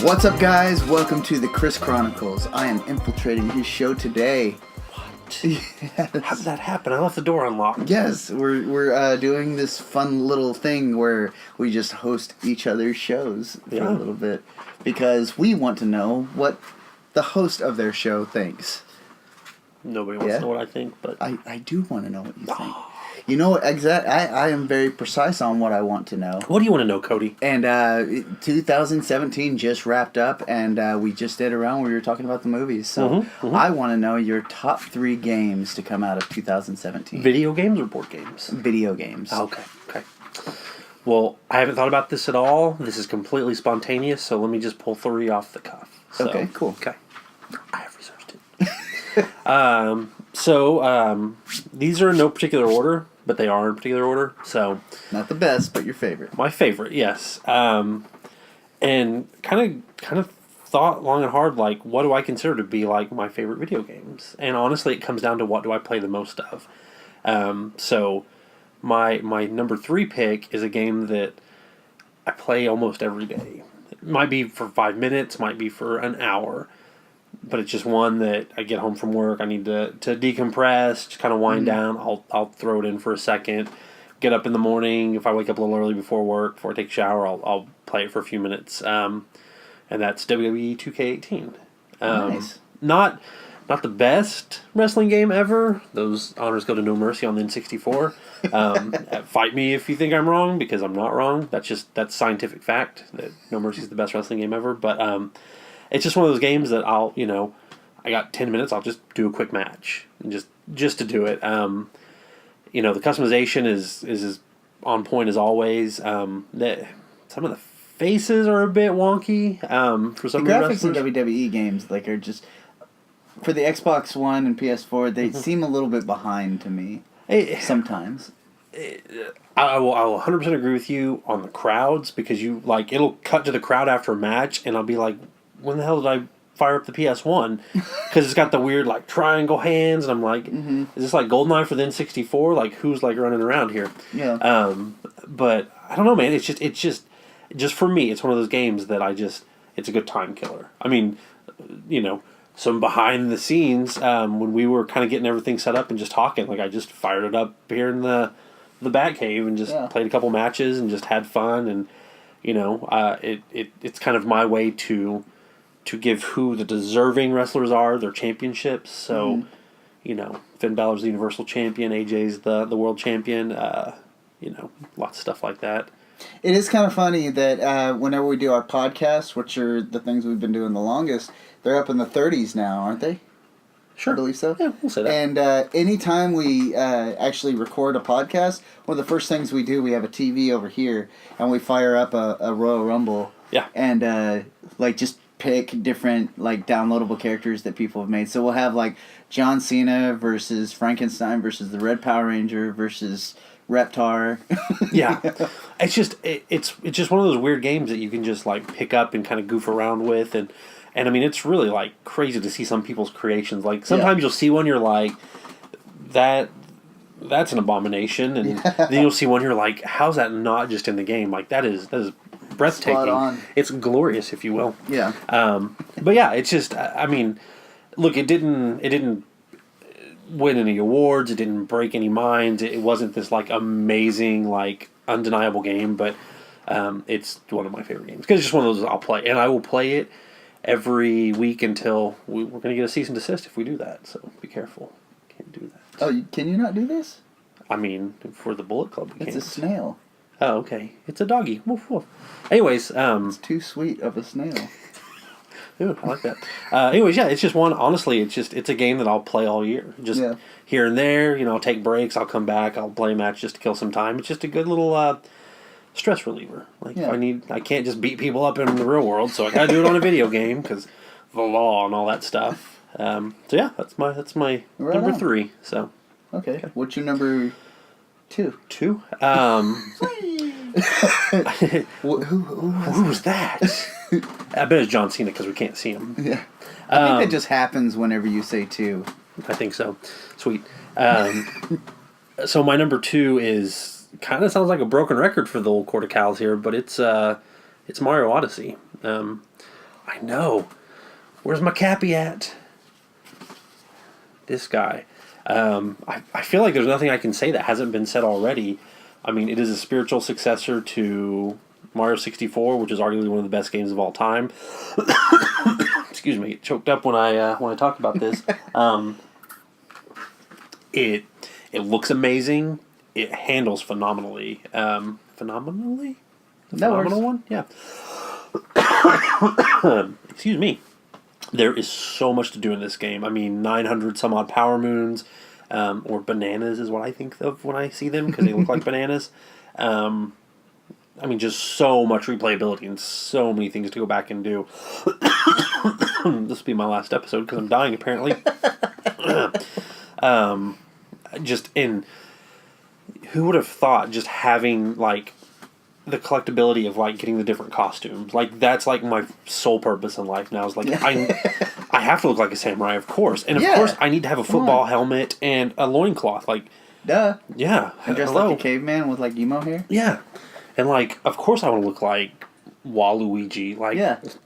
What's up, guys? Welcome to the Chronicles. I am infiltrating his show today. What? How did that happen? I left the door unlocked. Yes, we're doing this fun little thing where we just host each other's shows for a little bit because we want to know what the host of their show thinks. Nobody wants to know what I think, but I do want to know what you think. You know, I am very precise on what I want to know. What do you want to know, Cody? And 2017 just wrapped up, and we just did a round where we were talking about the movies. So I want to know your top 3 games to come out of 2017. Video games or board games? Video games. Okay. Well, I haven't thought about this at all. This is completely spontaneous, so let me just pull 3 off the cuff. So, okay, cool. Okay. I have researched it. These are in no particular order, but they are in particular order. So not the best, but your favorite. My favorite, yes. And kind of thought long and hard, like, what do I consider to be like my favorite video games? And honestly, it comes down to what do I play the most of. So my number 3 pick is a game that I play almost every day. It might be for 5 minutes, might be for an hour. But it's just one that I get home from work, I need to decompress, just kind of wind down. I'll throw it in for a second. Get up in the morning. If I wake up a little early before work, before I take a shower, I'll play it for a few minutes. And that's WWE 2K18. Nice. Not the best wrestling game ever. Those honors go to No Mercy on the N64. Fight me if you think I'm wrong, because I'm not wrong. That's scientific fact that No Mercy is the best wrestling game ever. But it's just one of those games that I got 10 minutes, I'll just do a quick match. And just to do it. The customization is as on point as always. Some of the faces are a bit wonky for some the of the graphics in wrestlers. WWE games are just, for the Xbox One and PS4, they seem a little bit behind to me sometimes. I will 100% agree with you on the crowds, because it'll cut to the crowd after a match and I'll be like, when the hell did I fire up the PS1? Because it's got the weird triangle hands, and I'm like, is this like GoldenEye for the N64? Who's running around here? Yeah. But I don't know, man. It's just for me, it's one of those games that it's a good time killer. I mean, some behind the scenes, when we were kind of getting everything set up and just talking, I just fired it up here in the Batcave and just played a couple matches and just had fun, and it's kind of my way to give who the deserving wrestlers are their championships. So, Finn Balor's the Universal Champion, AJ's the World Champion, lots of stuff like that. It is kind of funny that whenever we do our podcasts, which are the things we've been doing the longest, they're up in the 30s now, aren't they? Sure. I believe so. Yeah, we'll say that. And anytime we actually record a podcast, one of the first things we do, we have a TV over here, and we fire up a Royal Rumble. Yeah. And just pick different downloadable characters that people have made. So we'll have John Cena versus Frankenstein versus the Red Power Ranger versus Reptar. Yeah. It's just one of those weird games that you can just pick up and kind of goof around with, and I mean, it's really crazy to see some people's creations. Sometimes you'll see one, you're like, that's an abomination, and then you'll see one, you're like, how's that not just in the game? That is breathtaking. It's glorious, if you will. Yeah. But yeah, it's just, I mean, look, it didn't win any awards. It didn't break any minds. It wasn't this amazing, undeniable game, but it's one of my favorite games, because it's just one of those I'll play, and I will play it every week until we're going to get a cease and desist if we do that. So be careful. Can't do that. Oh, can you not do this? I mean, for the Bullet Club, we can't. It's a snail. Oh, okay. It's a doggy. Woof, woof. Anyways, it's too sweet of a snail. Ooh, I like that. Anyways, yeah, it's just one. Honestly, it's a game that I'll play all year. Just here and there. I'll take breaks. I'll come back. I'll play a match just to kill some time. It's just a good little stress reliever. If I can't just beat people up in the real world, so I gotta do it on a video game because the law and all that stuff. So yeah, that's my right number on. 3. So okay, what's your number 2? 2. Who was that? I bet it's John Cena because we can't see him. Yeah, I think that just happens whenever you say 2. I think so. Sweet. So my number 2 is kind of sounds like a broken record for the old Court of Cows here, but it's Mario Odyssey. I know. Where's my Cappy at? This guy. I feel like there's nothing I can say that hasn't been said already. I mean, it is a spiritual successor to Mario 64, which is arguably one of the best games of all time. Excuse me, get choked up when I talk about this. It looks amazing. It handles phenomenally. Phenomenally? Phenomenal one? Yeah. Excuse me. There is so much to do in this game. I mean, 900 some odd power moons, or bananas is what I think of when I see them, because they look like bananas. I mean, just so much replayability and so many things to go back and do. This will be my last episode because I'm dying, apparently. Just in... Who would have thought just having, like, the collectability of, like, getting the different costumes? Like, that's, like, my sole purpose in life now. Is like, I have to look like a samurai, of course. And, of course, I need to have a football helmet and a loincloth. Like... Duh. Yeah. And dressed like a caveman with, like, emo hair? Yeah. And, like, of course I want to look like Waluigi. Like,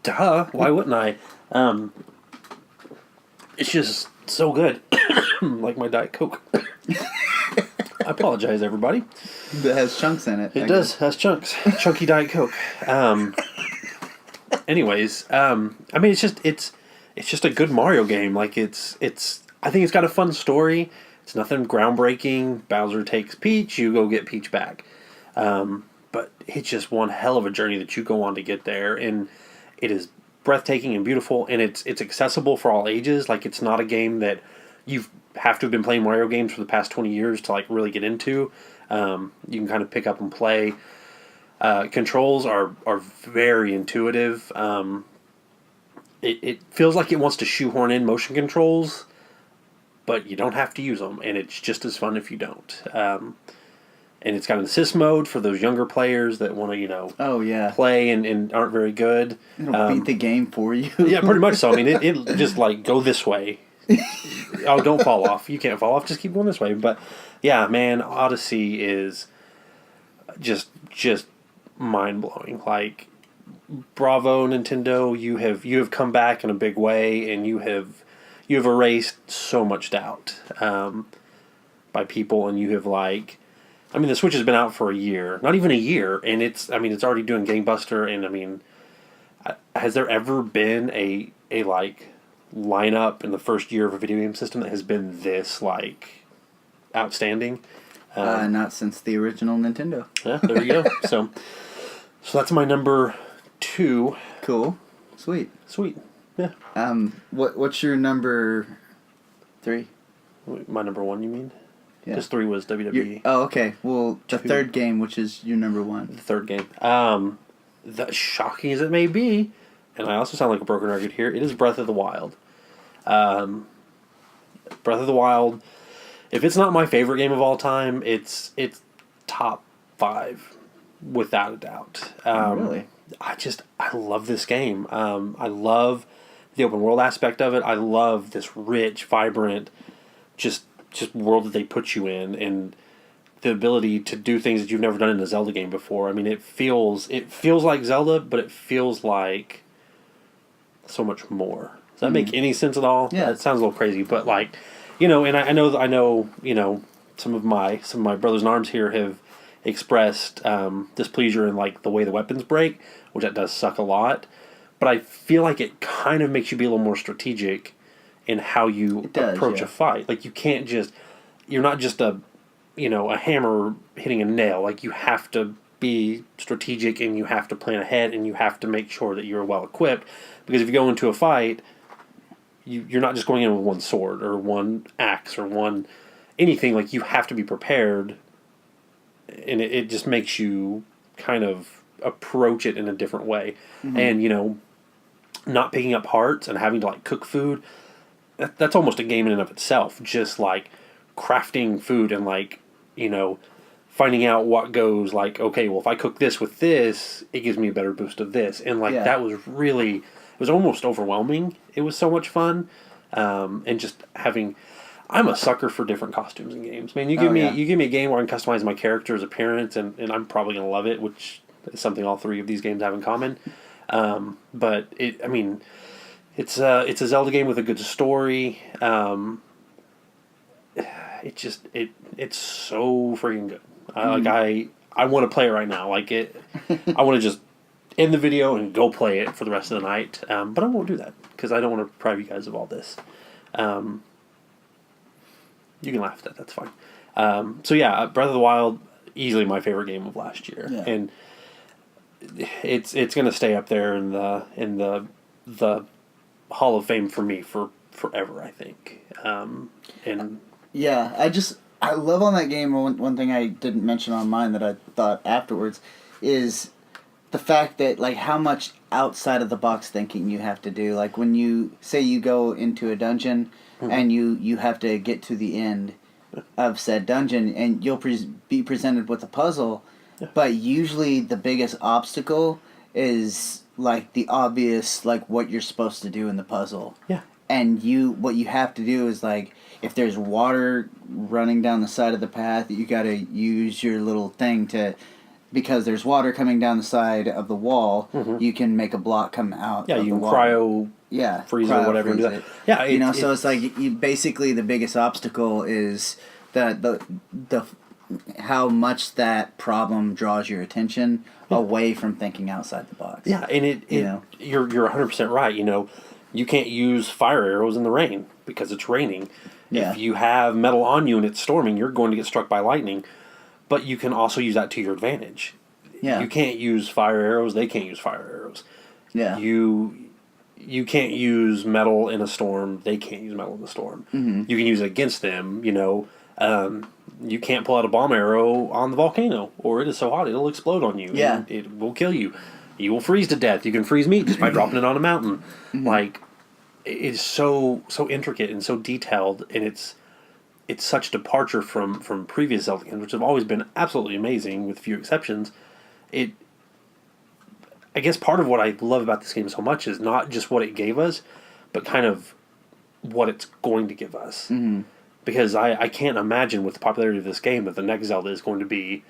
duh. Why wouldn't I? It's just so good. Like my Diet Coke. I apologize, everybody. That has chunks in it. It does. Has chunks. Chunky Diet Coke. Anyways, I mean, it's just a good Mario game. Like, it's. I think it's got a fun story. It's nothing groundbreaking. Bowser takes Peach. You go get Peach back. But it's just one hell of a journey that you go on to get there, and it is breathtaking and beautiful, and it's accessible for all ages. Like, it's not a game that you have to have been playing Mario games for the past 20 years to, like, really get into. You can kind of pick up and play. Controls are very intuitive. It feels like it wants to shoehorn in motion controls, but you don't have to use them, and it's just as fun if you don't. And it's got an assist mode for those younger players that want to, play and aren't very good. It'll beat the game for you. Yeah, pretty much so. I mean, it just, like, go this way. Oh, don't fall off. You can't fall off. Just keep going this way. But, yeah, man, Odyssey is just mind-blowing. Like, bravo, Nintendo. You have come back in a big way, and you have erased so much doubt by people, and you have, like... I mean, the Switch has been out for a year. Not even a year, and it's already doing gangbuster, and, I mean, has there ever been a like, lineup in the first year of a video game system that has been this, like, outstanding? Not since the original Nintendo. Yeah, there you go. So that's my number 2. Cool. Sweet. Yeah. What's your number 3? My number 1, you mean? Yeah. Because 3 was WWE. Oh, okay. Well, the 2. Third game, which is your number 1. The third game. Shocking as it may be, and I also sound like a broken record here, it is Breath of the Wild. Breath of the Wild, if it's not my favorite game of all time, it's top 5, without a doubt. Really? I love this game. I love the open world aspect of it. I love this rich, vibrant, just world that they put you in, and the ability to do things that you've never done in a Zelda game before. I mean, it feels like Zelda, but it feels like so much more. Does that make any sense at all? Yeah. It sounds a little crazy, but, like, and I know, some of my brothers in arms here have expressed displeasure in, like, the way the weapons break, which that does suck a lot. But I feel like it kind of makes you be a little more strategic in how you approach a fight. Like, you can't just... You're not just a hammer hitting a nail. Like, you have to be strategic, and you have to plan ahead, and you have to make sure that you're well equipped. Because if you go into a fight, you're not just going in with one sword or one axe or one anything. Like, you have to be prepared, and it just makes you kind of approach it in a different way. Mm-hmm. And, not picking up hearts and having to, like, cook food... That's almost a game in and of itself. Just, like, crafting food and, like, finding out what goes, like, okay, well, if I cook this with this, it gives me a better boost of this. And, like, that was really... It was almost overwhelming. It was so much fun. And just having... I'm a sucker for different costumes in games. Man, you give me a game where I can customize my character's appearance, and I'm probably going to love it, which is something all 3 of these games have in common. But it's a Zelda game with a good story. It's so freaking good. I want to play it right now. I want to just end the video and go play it for the rest of the night. But I won't do that because I don't want to deprive you guys of all this. You can laugh at that. That's fine. So yeah, Breath of the Wild, easily my favorite game of last year, and it's going to stay up there in the Hall of Fame for me for forever, I think. And yeah, I love on that game. One thing I didn't mention on mine that I thought afterwards is the fact that like how much outside of the box thinking you have to do. Like when you say you go into a dungeon and you have to get to the end of said dungeon, and you'll be presented with a puzzle, but usually the biggest obstacle is like the obvious, like what you're supposed to do in the puzzle. Yeah. And what you have to do is like, if there's water running down the side of the path, you got to use your little thing because there's water coming down the side of the wall, you can make a block come out. Yeah, of you the can wall. freeze it or whatever. And do that. Yeah, so it's like basically the biggest obstacle is the how much that problem draws your attention away from thinking outside the box. Yeah, and you're 100% right. You can't use fire arrows in the rain because it's raining. Yeah. If you have metal on you and it's storming, you're going to get struck by lightning. But you can also use that to your advantage. Yeah. You can't use fire arrows. They can't use fire arrows. Yeah. You can't use metal in a storm. They can't use metal in a storm. Mm-hmm. You can use it against them. You can't pull out a bomb arrow on the volcano, or it is so hot it'll explode on you. Yeah. And it will kill you. You will freeze to death. You can freeze meat just by dropping it on a mountain. Mm-hmm. Like, it's so intricate and so detailed, and it's such a departure from previous Zelda games, which have always been absolutely amazing with few exceptions. I guess part of what I love about this game so much is not just what it gave us, but kind of what it's going to give us. Mm-hmm. Because I can't imagine with the popularity of this game that the next Zelda is going to be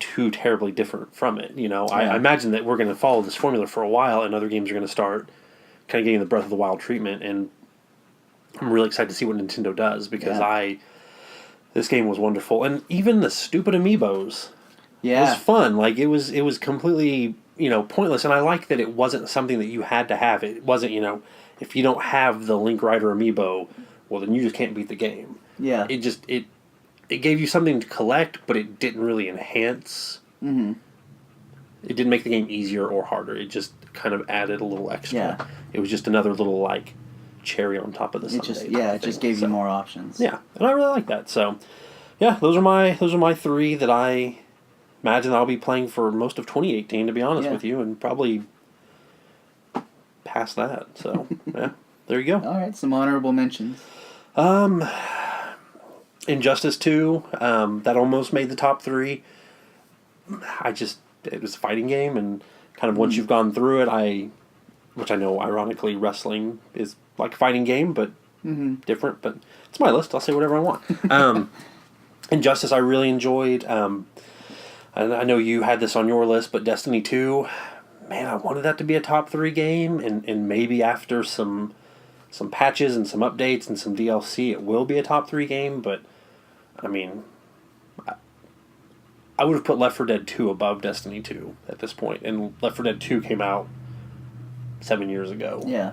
too terribly different from it. I imagine that we're going to follow this formula for a while, and other games are going to start kind of getting the Breath of the Wild treatment, and I'm really excited to see what Nintendo does, because this game was wonderful. And even the stupid amiibos was fun. Like, it was completely, pointless, and I like that it wasn't something that you had to have. It wasn't, if you don't have the Link Rider amiibo, well, then you just can't beat the game. Yeah. It gave you something to collect, but it didn't really enhance. Mm-hmm. It didn't make the game easier or harder. It just kind of added a little extra. Yeah. It was just another little, like, cherry on top of the sundae. It just gave you more options. Yeah, and I really like that. So, yeah, those are my three that I imagine I'll be playing for most of 2018, to be honest with you, and probably past that. So, yeah, there you go. All right, some honorable mentions. Injustice 2, that almost made the top 3. It was a fighting game, and kind of once you've gone through it, which I know, ironically, wrestling is like a fighting game, but different, but it's my list. I'll say whatever I want. Injustice I really enjoyed. And I know you had this on your list, but Destiny 2, man, I wanted that to be a top 3 game, and maybe after some patches and some updates and some DLC, it will be a top 3 game, but, I mean, I would have put Left 4 Dead 2 above Destiny 2 at this point, and Left 4 Dead 2 came out 7 years ago. Yeah.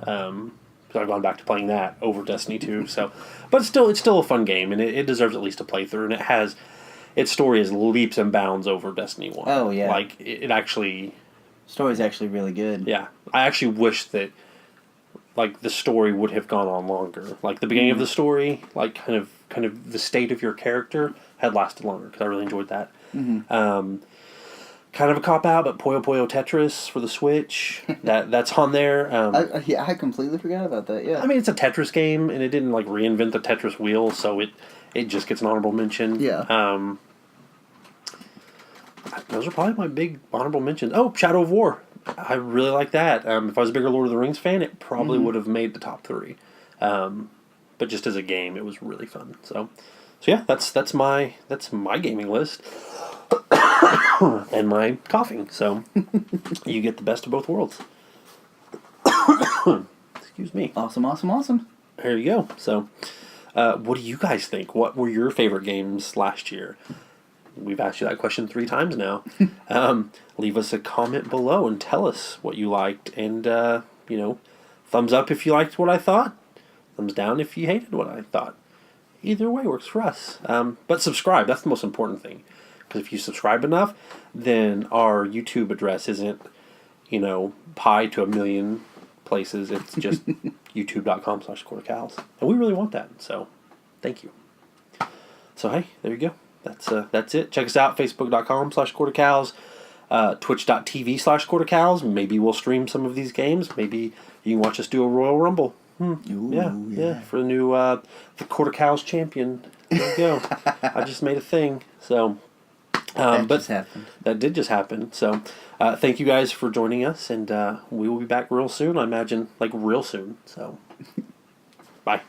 So I've gone back to playing that over Destiny 2. So, but it's still a fun game, and it deserves at least a playthrough. And its story is leaps and bounds over Destiny 1. Oh yeah. Like it actually. Story's actually really good. Yeah, I actually wish that, like, the story would have gone on longer. Like the beginning of the story, like kind of the state of your character had lasted longer, because I really enjoyed that. Mm-hmm. Kind of a cop-out, but Puyo Puyo Tetris for the Switch, that's on there. I completely forgot about that, yeah. I mean, it's a Tetris game, and it didn't, like, reinvent the Tetris wheel, so it just gets an honorable mention. Yeah. Those are probably my big honorable mentions. Oh, Shadow of War. I really like that. If I was a bigger Lord of the Rings fan, it probably would have made the top 3. But just as a game, it was really fun. So yeah, that's my gaming list. And my coughing, so you get the best of both worlds. Excuse me. Awesome. There you go. So, what do you guys think? What were your favorite games last year? We've asked you that question 3 times now. Leave us a comment below and tell us what you liked. And, thumbs up if you liked what I thought. Thumbs down if you hated what I thought. Either way works for us. But subscribe. That's the most important thing. Because if you subscribe enough, then our YouTube address isn't, pi to a million places. It's just youtube.com/quartercows. And we really want that. So, thank you. So, hey, there you go. That's it. Check us out, facebook.com/quartercows, twitch.tv/quartercows. Maybe we'll stream some of these games. Maybe you can watch us do a Royal Rumble. Ooh, yeah, for the new the Quarter Cows champion. There you go. I just made a thing. So, Just happened. That did just happen. So, thank you guys for joining us, and we will be back real soon. I imagine, like real soon. So, bye.